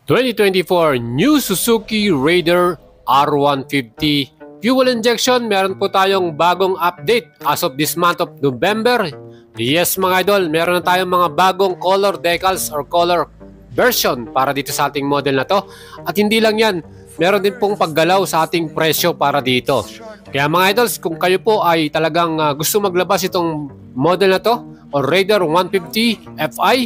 2024 New Suzuki Raider R150 fuel injection. Meron po tayong bagong update as of this month of November. Yes mga idol, meron na tayong mga bagong color decals or color version para dito sa ating model na to. At hindi lang yan, meron din pong paggalaw sa ating presyo para dito. Kaya mga idols, kung kayo po ay talagang gusto maglabas itong model na to o Raider 150 Fi,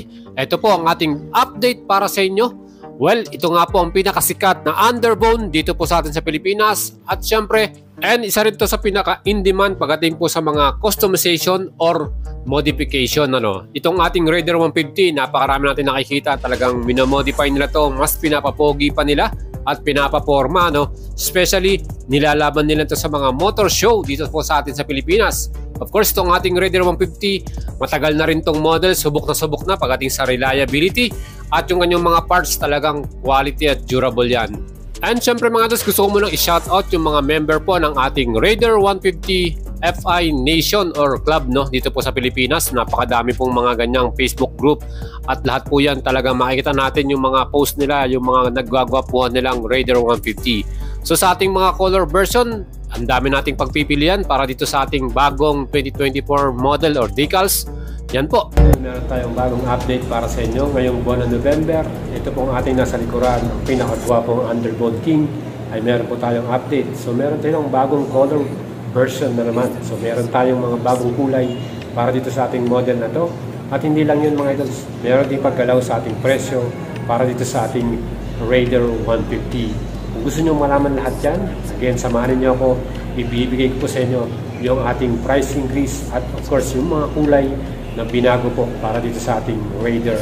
ito po ang ating update para sa inyo. Well, ito nga po ang pinakasikat na underbone dito po sa atin sa Pilipinas. At syempre, isa rin to sa pinaka-in-demand pagdating po sa mga customization or modification. Itong ating Raider 150, napakarami natin nakikita. Talagang minomodify nila to, mas pinapapogi pa nila at pinapaporma. Especially, nilalaban nila to sa mga motor show dito po sa atin sa Pilipinas. Of course, itong ating Raider 150, matagal na rin tong model, subok na pagdating sa reliability. At yung kanyang mga parts talagang quality at durable yan. And syempre mga dos, gusto ko munang i-shoutout yung mga member po ng ating Raider 150 Fi Nation or Club dito po sa Pilipinas. Napakadami pong mga ganyang Facebook group. At lahat po yan talagang makikita natin yung mga post nila, yung mga naggagawapuhan nilang Raider 150. So sa ating mga color version, ang dami nating pagpipilian para dito sa ating bagong 2024 model or decals. Yan po. Meron tayong bagong update para sa inyo ngayong buwan ng November. Ito pong ating nasa likuran, ang pinakagwapong underbone king, ay meron po tayong update. So meron tayong bagong color version na naman. So meron tayong mga bagong kulay para dito sa ating model na to. At hindi lang yun mga idols, meron din paggalaw sa ating presyo para dito sa ating Raider 150. Kung gusto nyo malaman lahat yan, again, samahan niyo ako, ibibigay ko po sa inyo yung ating price increase at of course yung mga kulay na binago po para dito sa ating Raider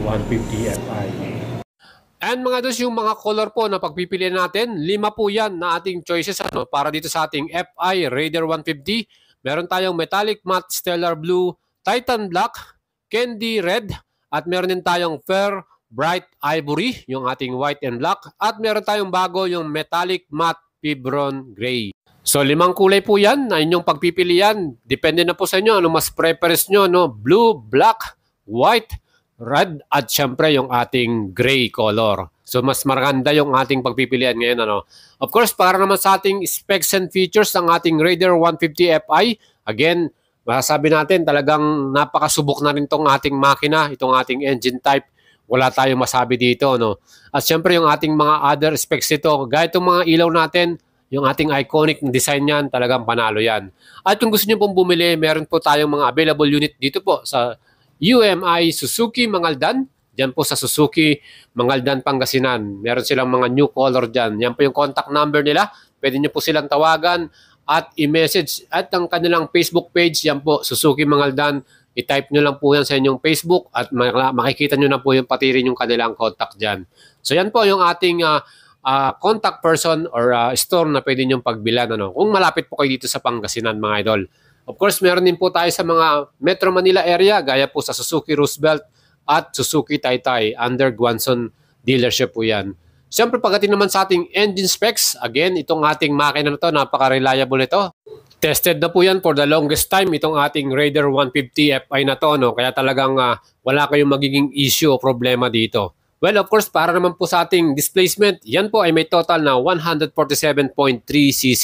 150 Fi. And mga dos, yung mga color po na pagpipilian natin, 5 po yan na ating choices para dito sa ating Fi Raider 150. Meron tayong metallic matte stellar blue, titan black, candy red, at meron din tayong fair bright ivory, yung ating white and black, at meron tayong bago yung metallic matte fibron gray. So 5 kulay po yan na inyong pagpipilian. Depende na po sa inyo ano mas preference nyo. Blue, black, white, red, at syempre yung ating gray color. So mas maganda yung ating pagpipilian ngayon. Of course, para naman sa ating specs and features ng ating Raider 150 Fi, again, masasabi natin talagang napakasubok na rin itong ating makina, itong ating engine type. Wala tayong masabi dito. At syempre yung ating mga other specs ito, gaya itong mga ilaw natin, yung ating iconic design yan, talagang panalo yan. At kung gusto nyo pong bumili, meron po tayong mga available unit dito po sa UMI Suzuki Mangaldan. Diyan po sa Suzuki Mangaldan, Pangasinan. Meron silang mga new color dyan. Yan po yung contact number nila. Pwede nyo po silang tawagan at i-message. At ang kanilang Facebook page, yan po, Suzuki Mangaldan. I-type nyo lang po yan sa inyong Facebook at makikita nyo na po yung pati rin yung kanilang contact dyan. So yan po yung ating contact person or store na pwede nyong pagbilan kung malapit po kayo dito sa Pangasinan mga idol. Of course, meron din po tayo sa mga Metro Manila area gaya po sa Suzuki Roosevelt at Suzuki Taytay under Guanzon dealership po yan. Siyempre pagdating naman sa ating engine specs, again, itong ating makina na to, napaka-reliable ito. Tested na po yan for the longest time itong ating Raider 150 Fi na to. Kaya talagang wala kayong magiging issue o problema dito. Well, of course, para naman po sa ating displacement, yan po ay may total na 147.3 cc.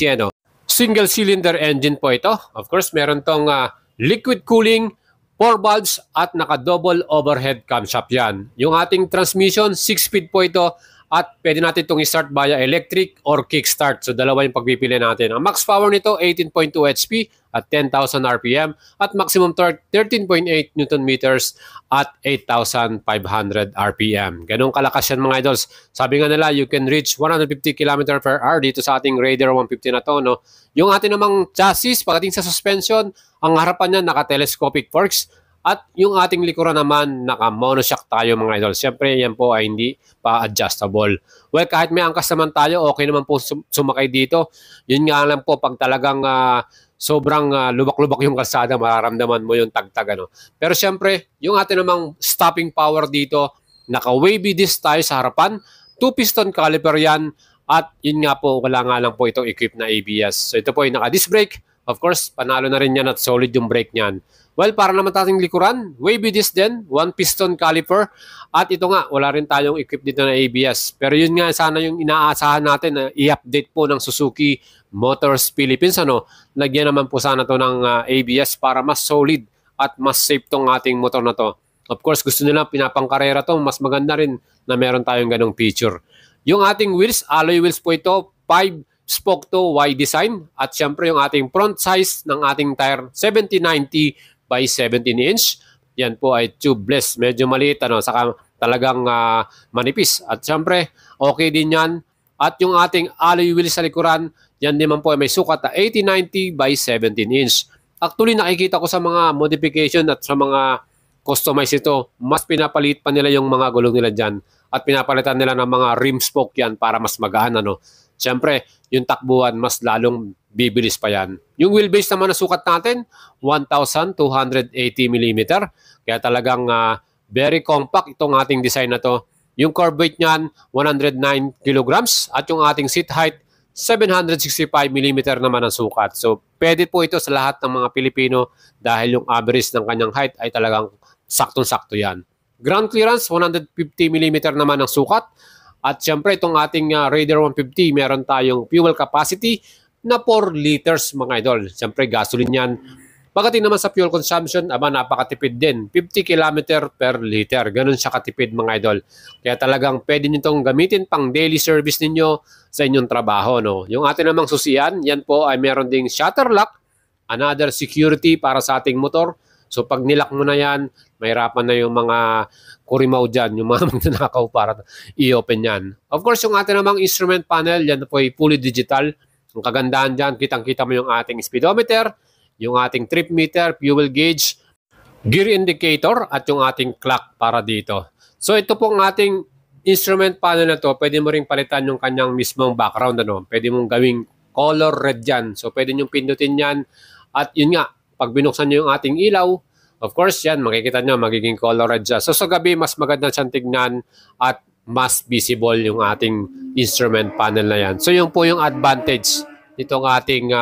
Single cylinder engine po ito. Of course, meron tong liquid cooling, 4 valves at naka-double overhead camshaft yan. Yung ating transmission, 6-speed po ito at pwede natin itong i-start via electric or kickstart. So, dalawa yung pagpipili natin. Ang max power nito, 18.2 HP at 10,000 RPM at maximum torque, 13.8 Nm at 8,500 RPM. Ganong kalakas yan mga idols. Sabi nga nila, you can reach 150 km/h dito sa ating Raider 150 na to. Yung ating namang chassis, pagdating sa suspension, ang harapan niya naka-telescopic forks. At yung ating likuran naman, naka-monoshock tayo mga idol. Siyempre, yan po ay hindi pa adjustable. Well, kahit may angkas naman tayo, okay naman po sumakay dito. Yun nga lang po, pag talagang sobrang lubak-lubak yung kalsada, mararamdaman mo yung tagtag. Pero siyempre, yung ating namang stopping power dito, naka-wavy disc tayo sa harapan. 2-piston caliper yan. At yun nga po, wala nga lang po itong equipped na ABS. So ito po ay naka-disc brake. Of course, panalo na rin yan at solid yung brake niyan. Well, para naman ating likuran, wavy disc din, 1 piston caliper. At ito nga, wala rin tayong equip dito na ABS. Pero yun nga sana yung inaasahan natin na i-update po ng Suzuki Motors Philippines. Lagyan naman po sana to ng ABS para mas solid at mas safe tong ating motor na to. Of course, gusto nila pinapangkarera to, mas maganda rin na meron tayong ganong feature. Yung ating wheels, alloy wheels po ito, 5-spoke to Y design. At syempre yung ating front size ng ating tire, 7090 by 17 inch. Yan po ay tubeless, medyo maliit, saka talagang manipis. At syempre, okay din yan. At yung ating alloy wheels sa likuran, yan naman po ay may sukat na 8090 by 17 inch. Actually, nakikita ko sa mga modification at sa mga customize ito, mas pinapalit pa nila yung mga gulong nila dyan. At pinapalitan nila ng mga rim spoke yan para mas magaan. Siyempre, yung takbuhan mas lalong bibilis pa yan. Yung wheelbase naman na sukat natin, 1,280 mm. Kaya talagang very compact itong ating design na to. Yung curb weight niyan, 109 kilograms. At yung ating seat height, 765 mm naman ang sukat. So, pwede po ito sa lahat ng mga Pilipino dahil yung average ng kanyang height ay talagang saktong-sakto yan. Ground clearance, 150 mm naman ang sukat. At syempre, itong ating Raider 150, meron tayong fuel capacity na 4 liters mga idol. Syempre, gasoline yan. Pagdating naman sa fuel consumption, napakatipid din. 50 km per liter. Ganun siya katipid mga idol. Kaya talagang pwede nyo itong gamitin pang daily service ninyo sa inyong trabaho. Yung ating namang susian, yan po ay meron ding shutter lock, another security para sa ating motor. So pag nilock mo na yan, mahirapan na yung mga kurimaw dyan, yung mga magnanakaw para i-open yan. Of course, yung ating namang instrument panel, yan po ay fully digital. Ang kagandahan dyan, kitang-kita mo yung ating speedometer, yung ating trip meter, fuel gauge, gear indicator, at yung ating clock para dito. So ito pong ating instrument panel na to, pwede mo ring palitan yung kanyang mismong background. Pwede mong gawing color red dyan. So pwede nyong pindutin yan. At yun nga, pag binuksan nyo yung ating ilaw, of course yan, makikita nyo, magiging color red siya. So sa gabi, mas maganda siyang tignan at mas visible yung ating instrument panel na yan. So yun po yung advantage nitong ating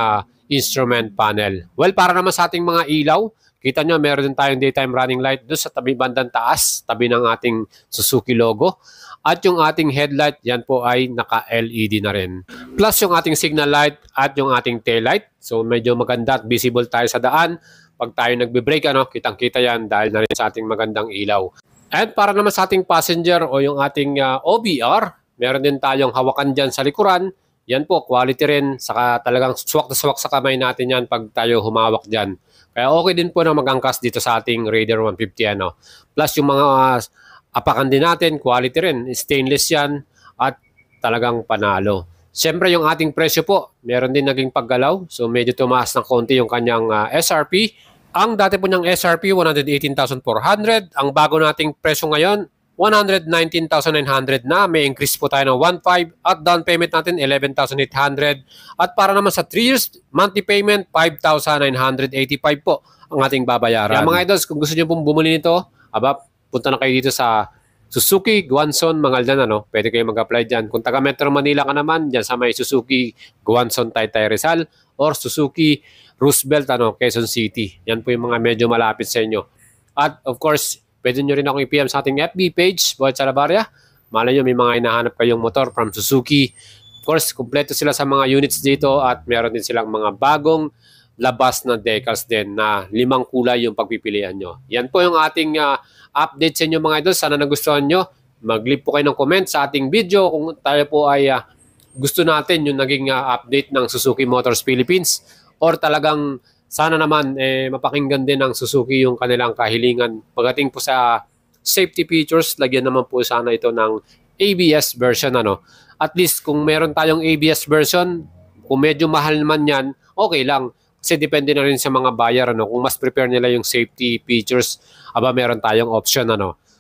instrument panel. Well, para naman sa ating mga ilaw, kita nyo, meron din tayong daytime running light doon sa tabi bandang taas, tabi ng ating Suzuki logo. At yung ating headlight, yan po ay naka-LED na rin. Plus yung ating signal light at yung ating tail light. So medyo maganda at visible tayo sa daan. Pag tayo nagbe-brake, kitang-kita yan dahil na rin sa ating magandang ilaw. And para naman sa ating passenger o yung ating OBR, meron din tayong hawakan dyan sa likuran. Yan po, quality rin. Saka talagang swak na swak sa kamay natin yan pag tayo humawak dyan. Kaya okay din po na mag-angkas dito sa ating Raider 150. Plus yung mga apakan din natin, quality rin. Stainless yan at talagang panalo. Siyempre yung ating presyo po, meron din naging paggalaw. So medyo tumaas ng konti yung kanyang SRP. Ang dati po niyang SRP, 118,400. Ang bago nating presyo ngayon, 119,900 na. May increase po tayo ng 1.5 at down payment natin 11,800. At para naman sa 3 years monthly payment, 5,985 po ang ating babayaran. Kaya mga idols, kung gusto niyo pong bumili nito, punta na kayo dito sa Suzuki Guanzon Mangaldan. Pwede kayo mag-apply dyan. Kung taga Metro Manila ka naman, dyan sa may Suzuki Guanzon Taytay Rizal or Suzuki Roosevelt Quezon City. Yan po yung mga medyo malapit sa inyo. At of course, pwede nyo rin akong i-PM sa ating FB page, Boy Chalabaria. Malay nyo, may mga hinahanap kayong motor from Suzuki. Of course, kumpleto sila sa mga units dito at meron din silang mga bagong labas na decals din na 5 kulay yung pagpipilian nyo. Yan po yung ating update sa inyo mga idol. Sana nagustuhan nyo. Mag-leave po kayo ng comment sa ating video kung tayo po ay gusto natin yung naging update ng Suzuki Motors Philippines or talagang sana naman mapakinggan din ng Suzuki yung kanilang kahilingan. Pagdating po sa safety features, lagyan naman po sana ito ng ABS version. At least kung meron tayong ABS version, kung medyo mahal naman yan, okay lang. Kasi depende na rin sa mga buyer. Kung mas prepare nila yung safety features, meron tayong option.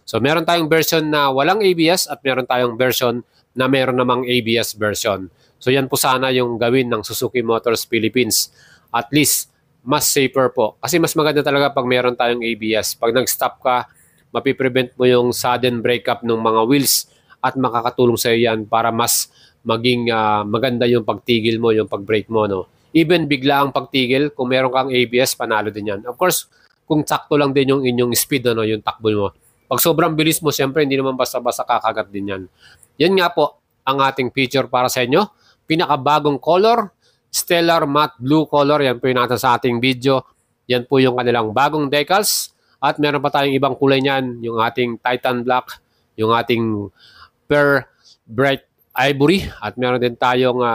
So meron tayong version na walang ABS at meron tayong version na meron namang ABS version. So yan po sana yung gawin ng Suzuki Motors Philippines. At least, mas safer po. Kasi mas maganda talaga pag meron tayong ABS. Pag nag-stop ka, mapiprevent mo yung sudden breakup ng mga wheels at makakatulong sa iyo yan para mas maging maganda yung pagtigil mo, yung pag-brake mo. Even bigla ang pagtigil, kung meron kang ABS, panalo din yan. Of course, kung sakto lang din yung inyong speed, ano, yung takbo mo. Pag sobrang bilis mo, siyempre hindi naman basta-basta kakagat din yan. Yan nga po ang ating feature para sa inyo. Pinakabagong color, Stellar Matte Blue color. Yan po yung natin sa ating video. Yan po yung kanilang bagong decals. At meron pa tayong ibang kulay niyan. Yung ating Titan Black, yung ating Pearl Bright Ivory. At meron din tayong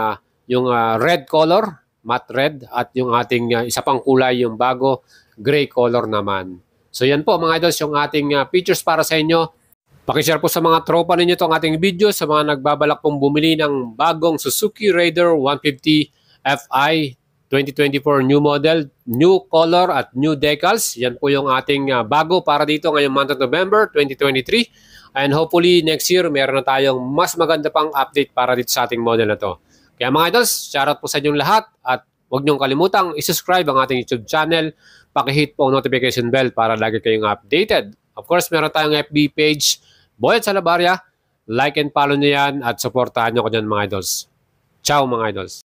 yung red color, matte red. At yung ating isa pang kulay, yung bago, gray color naman. So yan po mga idols, yung ating features para sa inyo. Pakishare po sa mga tropa ninyo itong ating video, sa mga nagbabalak pong bumili ng bagong Suzuki Raider 150 Fi 2024 new model, new color at new decals. Yan po yung ating bago para dito ngayong month of November 2023. And hopefully next year meron na tayong mas maganda pang update para dito sa ating model na to. Kaya mga idols, shoutout po sa inyong lahat at huwag niyong kalimutang isubscribe ang ating YouTube channel. Pakihit po ang notification bell para lagi kayong updated. Of course, meron tayong FB page, Boyet Salabarria. Like and follow niyo yan at supportahan niyo ko dyan mga idols. Ciao mga idols.